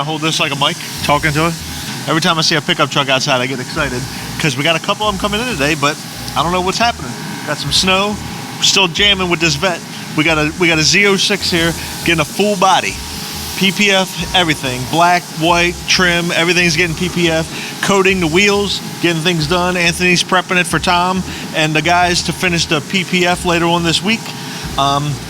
hold this like a mic, talking to it. Every time I see a pickup truck outside, I get excited because we got a couple of them coming in today, but I don't know what's happening. Got some snow. We're still jamming with this vet. We got a Z06 here, getting a full body. PPF, everything. Black, white, trim, everything's getting PPF. Coating the wheels, getting things done. Anthony's prepping it for Tom and the guys to finish the PPF later on this week.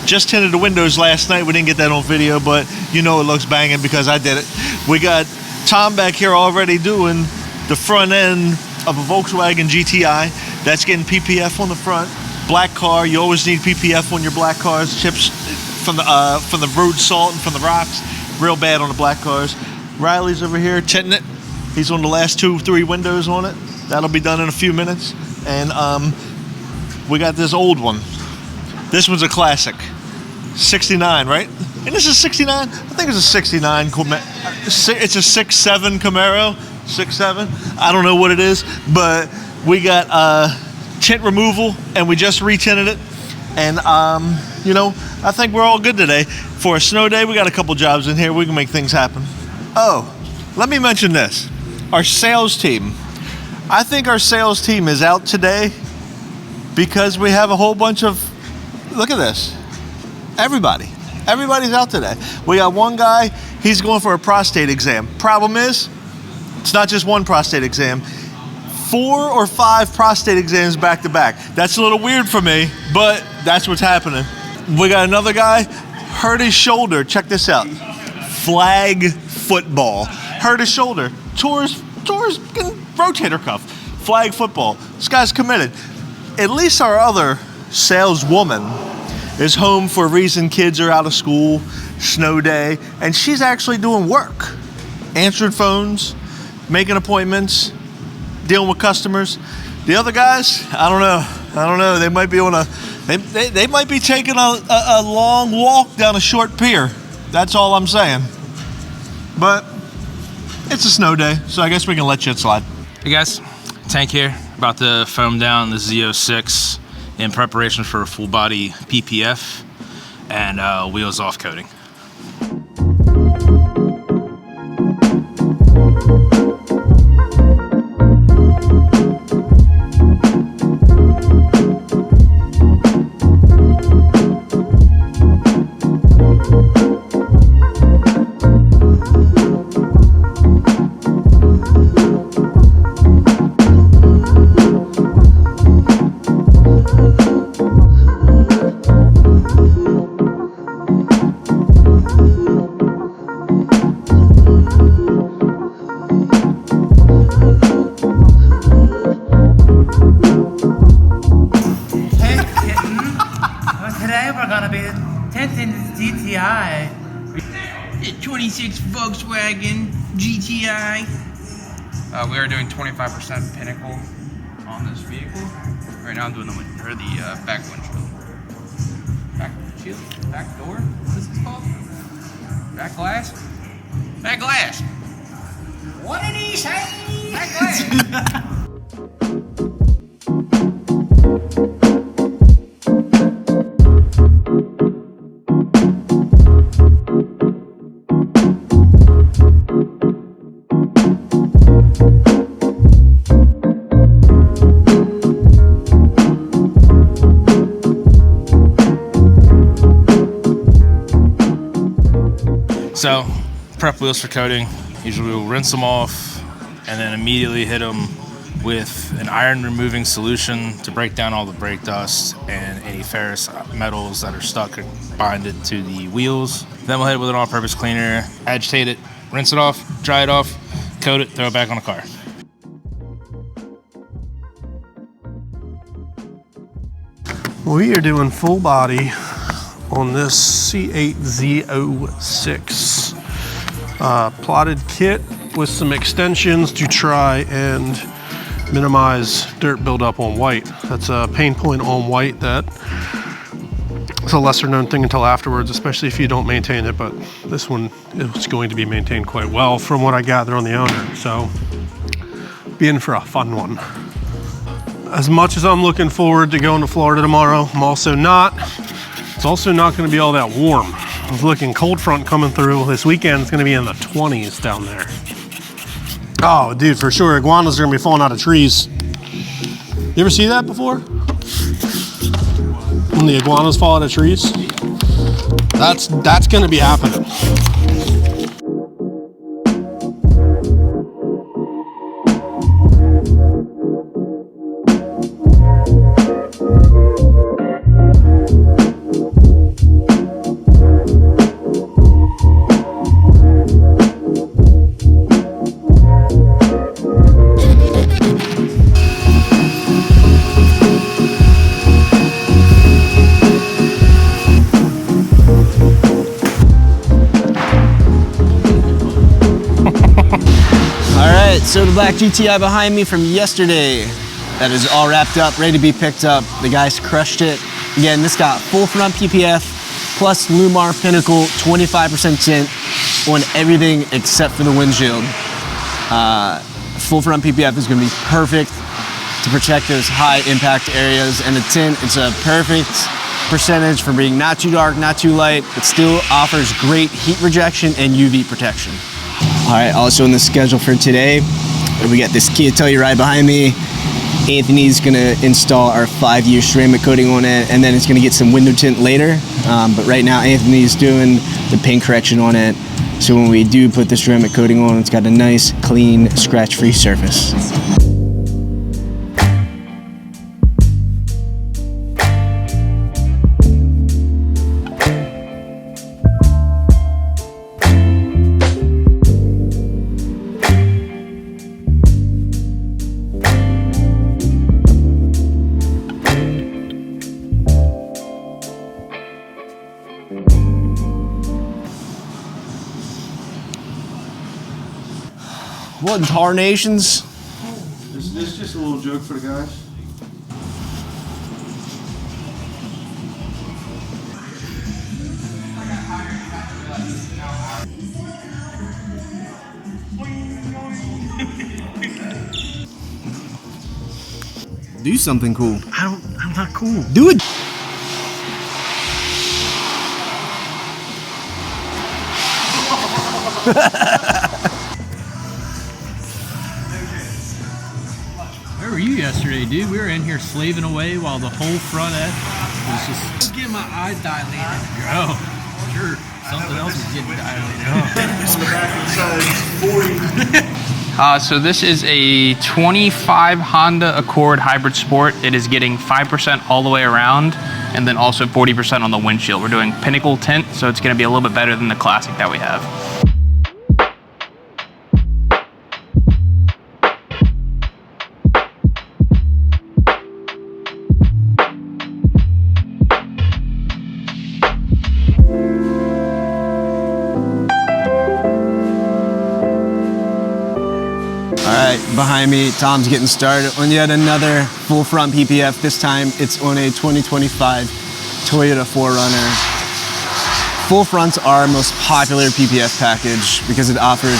Just tinted the windows last night. We didn't get that on video, but you know it looks banging because I did it. We got Tom back here already doing the front end of a Volkswagen GTI. That's getting PPF on the front. Black car, you always need PPF on your black cars. Chips from the road salt and from the rocks, real bad on the black cars. Riley's over here tinting it. He's on the last 2-3 windows on it. That'll be done in a few minutes. And we got this old one. This one's a classic. 69, right? And this is 69? I think it's a 69. It's a 6.7 Camaro. 6.7. I don't know what it is, but we got tint removal, and we just retinted it. And, you know, I think we're all good today. For a snow day, we got a couple jobs in here. We can make things happen. Oh, let me mention this. Our sales team. I think our sales team is out today because we have a whole bunch of, look at this. Everybody's out today. We got one guy, he's going for a prostate exam. Problem is, it's not just one prostate exam. 4 or 5 prostate exams back to back. That's a little weird for me, but that's what's happening. We got another guy, hurt his shoulder. Check this out. Flag football. Hurt his shoulder. Tore his rotator cuff. Flag football. This guy's committed. At least our other saleswoman is home for a reason. Kids are out of school, snow day, and she's actually doing work. Answering phones, making appointments, dealing with customers. The other guys, I don't know. They might be on they might be taking a long walk down a short pier. That's all I'm saying. But it's a snow day, so I guess we can let shit slide. Hey guys, Tank here, about to foam down the Z06 in preparation for a full body PPF and wheels off coating. GTI. The 26 Volkswagen GTI. We are doing 25% pinnacle on this vehicle. Right now I'm doing the back windshield. Back windshield? Back door? What is this called? Back glass? Back glass! What did he say? Back glass! So, prep wheels for coating. Usually we'll rinse them off and then immediately hit them with an iron removing solution to break down all the brake dust and any ferrous metals that are stuck or binded to the wheels. Then we'll hit it with an all-purpose cleaner, agitate it, rinse it off, dry it off, coat it, throw it back on the car. We are doing full body on this C8 Z06 plotted kit with some extensions to try and minimize dirt buildup on white. That's a pain point on white that is a lesser known thing until afterwards, especially if you don't maintain it, but this one is going to be maintained quite well from what I gather on the owner, so be in for a fun one. As much as I'm looking forward to going to Florida tomorrow, I'm also not. It's also not going to be all that warm. I was looking, cold front coming through this weekend. It's going to be in the 20s down there. Oh, dude, for sure. Iguanas are going to be falling out of trees. You ever see that before? When the iguanas fall out of trees? That's going to be happening. So the black GTI behind me from yesterday, that is all wrapped up, ready to be picked up. The guys crushed it. Again, this got full front PPF plus Lumar Pinnacle 25% tint on everything except for the windshield. Full front PPF is going to be perfect to protect those high impact areas, and the tint, it's a perfect percentage for being not too dark, not too light. It still offers great heat rejection and UV protection. All right, also on the schedule for today, we got this Kia Telluride behind me. Anthony's gonna install our 5-year ceramic coating on it, and then it's gonna get some window tint later. But right now, Anthony's doing the paint correction on it. So when we do put the ceramic coating on, it's got a nice, clean, scratch-free surface. What in tarnations? This is just a little joke for the guys. Do something cool. I'm not cool. Do it. Where were you yesterday, dude? We were in here slaving away while the whole front end was just getting my eyes dilated. Oh, sure. Something else was getting dilated. On the back inside, 40. So this is a 25 Honda Accord Hybrid Sport. It is getting 5% all the way around, and then also 40% on the windshield. We're doing Pinnacle tint, so it's going to be a little bit better than the Classic that we have. Behind me, Tom's getting started on yet another full front PPF. This time it's on a 2025 Toyota 4Runner. Full fronts are our most popular PPF package because it offers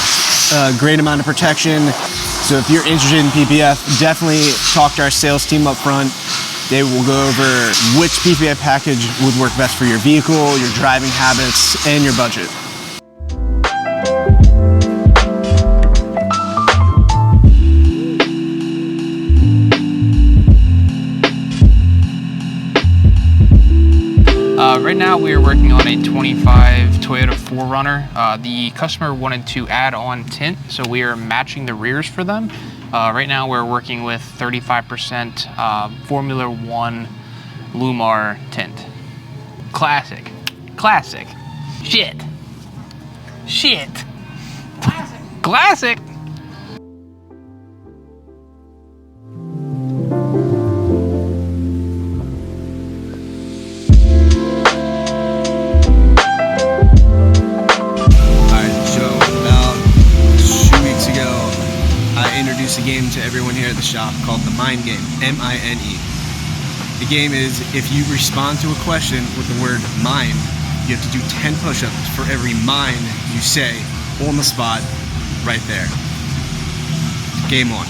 a great amount of protection. So if you're interested in PPF, definitely talk to our sales team up front. They will go over which PPF package would work best for your vehicle, your driving habits, and your budget. Right now we are working on a 25 Toyota 4Runner. The customer wanted to add on tint, so we are matching the rears for them. Right now we're working with 35% Formula One Lumar tint. Classic. Classic. Shit. Shit. Classic. Classic. A game to everyone here at the shop called the Mind Game, M-I-N-E. The game is if you respond to a question with the word mind, you have to do 10 push-ups for every mind you say on the spot right there. Game on.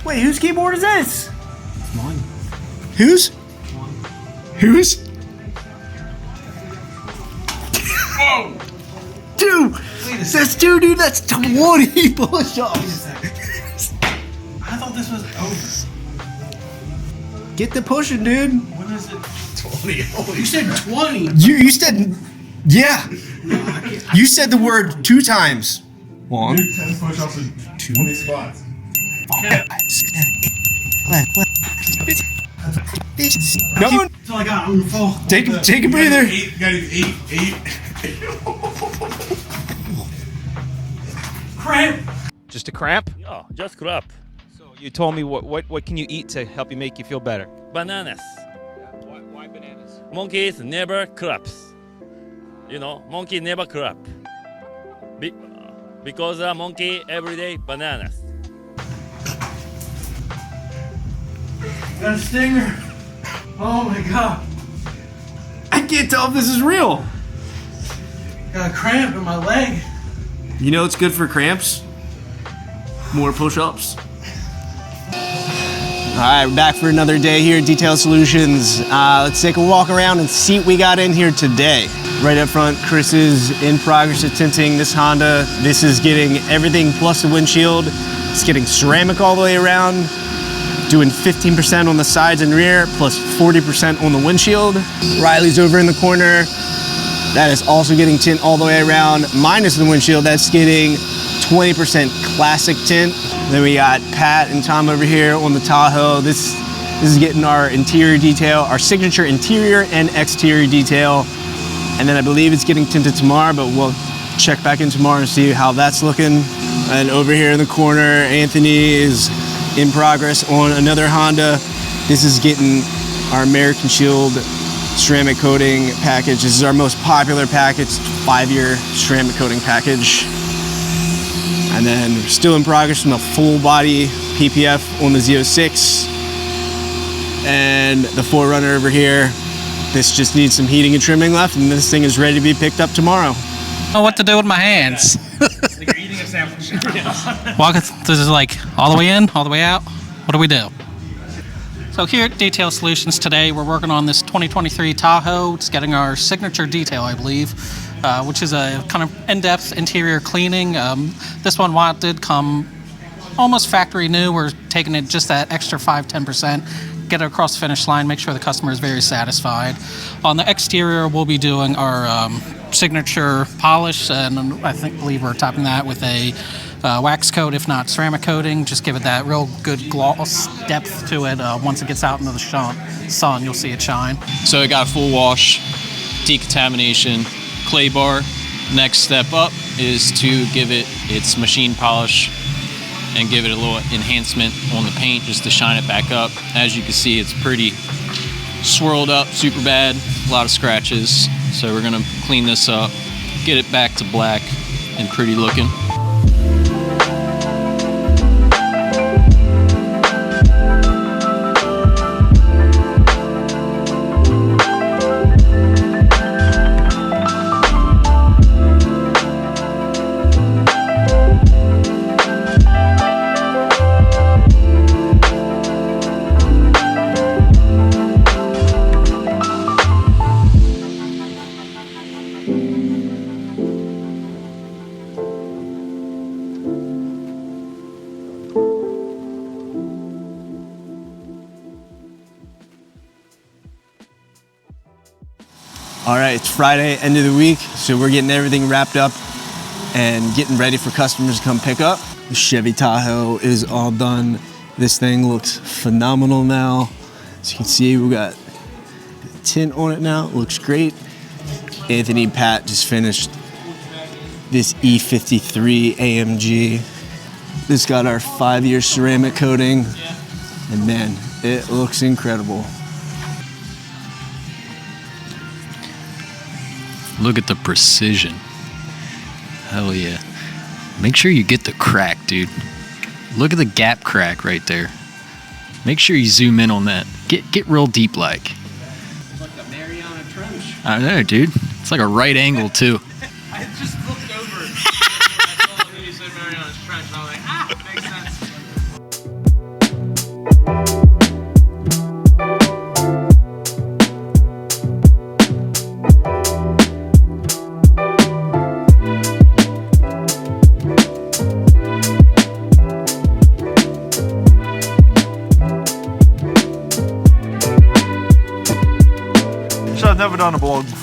Wait, whose keyboard is this? Mine. Whose? Who's? Whoa! Dude! That's dude, that's 20 push-ups! I thought this was over. Get the pushing, dude. When is it? 20. You said 20. You said, yeah. You said the word 2 times. 1. 10 push-ups in 20 spots. No one. That's all I got. I'm gonna fall. Take a breather. You got 8. Cramp. Just a cramp? Oh, just crap. So you told me what can you eat to help you make you feel better? Bananas. Why bananas? Monkeys never claps. You know, monkey never clap. Because a monkey every day bananas. Got a stinger. Oh my god. I can't tell if this is real. Got a cramp in my leg. You know it's good for cramps? More push-ups. All right, we're back for another day here at Detail Solutions. Let's take a walk around and see what we got in here today. Right up front, Chris is in progress of tinting this Honda. This is getting everything plus the windshield. It's getting ceramic all the way around, doing 15% on the sides and rear, plus 40% on the windshield. Riley's over in the corner. That is also getting tint all the way around, minus the windshield. That's getting 20% classic tint. Then we got Pat and Tom over here on the Tahoe. This is getting our interior detail, our signature interior and exterior detail. And then I believe it's getting tinted tomorrow, but we'll check back in tomorrow and see how that's looking. And over here in the corner, Anthony is in progress on another Honda. This is getting our American Shield ceramic coating package. This is our most popular package, 5-year ceramic coating package. And then we're still in progress on the full body PPF on the Z06. And the 4Runner over here. This just needs some heating and trimming left, and this thing is ready to be picked up tomorrow. I don't know what to do with my hands. You're eating a sandwich. This is like all the way in, all the way out. What do we do? So here at Detail Solutions today, we're working on this 2023 Tahoe. It's getting our signature detail, I believe, which is a kind of in-depth interior cleaning. This one, while it did come almost factory new, we're taking it just that extra 5-10%, get it across the finish line, make sure the customer is very satisfied. On the exterior, we'll be doing our signature polish, and I believe we're topping that with a wax coat, if not ceramic coating. Just give it that real good gloss depth to it. Once it gets out into the sun, you'll see it shine. So it got a full wash, decontamination, clay bar. Next step up is to give it its machine polish and give it a little enhancement on the paint just to shine it back up. As you can see, it's pretty swirled up, super bad, a lot of scratches. So we're gonna clean this up, get it back to black and pretty looking. All right, it's Friday, end of the week, so we're getting everything wrapped up and getting ready for customers to come pick up. The Chevy Tahoe is all done. This thing looks phenomenal now. As you can see, we got tint on it now. It looks great. Anthony and Pat just finished this E53 AMG. This got our 5-year ceramic coating, and man, it looks incredible. Look at the precision. Hell yeah. Make sure you get the crack, dude. Look at the gap crack right there. Make sure you zoom in on that. Get real deep like. It's like a Mariana Trench. I know, dude. It's like a right angle too. I just looked over and I saw when you said Mariana's Trench, and I was like, makes sense.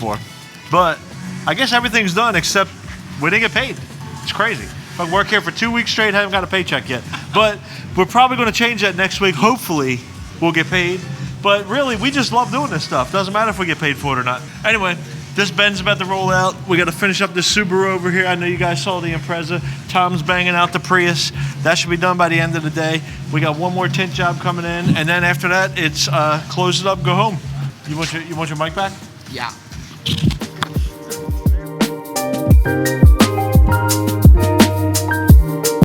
for. But I guess everything's done except we didn't get paid. It's crazy. I work here for 2 weeks straight, haven't got a paycheck yet. But we're probably going to change that next week. Hopefully, we'll get paid. But really, we just love doing this stuff. Doesn't matter if we get paid for it or not. Anyway, this Ben's about to roll out. We got to finish up this Subaru over here. I know you guys saw the Impreza. Tom's banging out the Prius. That should be done by the end of the day. We got one more tint job coming in, and then after that, it's close it up, go home. You want your mic back? Yeah.